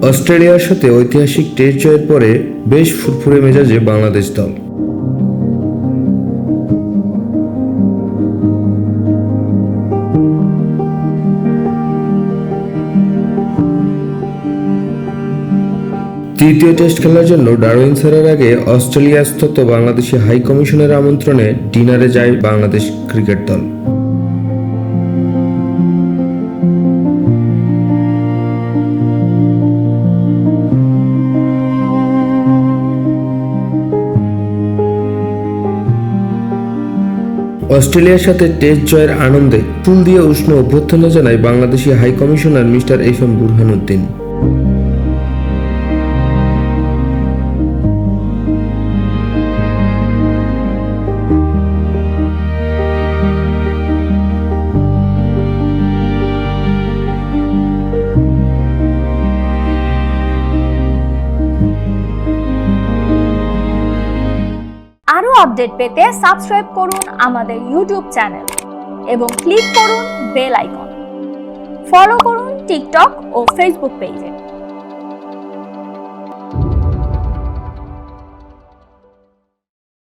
অস্ট্রেলিয়ার সাথে ঐতিহাসিক টেস্ট জয়ের পরে বেশ ফুরফুরে মেজাজে বাংলাদেশ দল। তৃতীয় টেস্ট খেলার জন্য ডারউইন ছাড়ার আগে অস্ট্রেলিয়াস্থ বাংলাদেশি হাই কমিশনের আমন্ত্রণে ডিনারে যায় বাংলাদেশ ক্রিকেট দল। অস্ট্রেলিয়ার সাথে টেস্ট জয়ের আনন্দে ফুল দিয়ে উষ্ণ অভ্যর্থনা জানায় বাংলাদেশি high commissioner mister F M. Burhanuddin. আরো আপডেট পেতে সাবস্ক্রাইব করুন আমাদের ইউটিউব চ্যানেল এবং ক্লিক করুন বেল আইকন। ফলো করুন টিকটক ও ফেসবুক পেজে।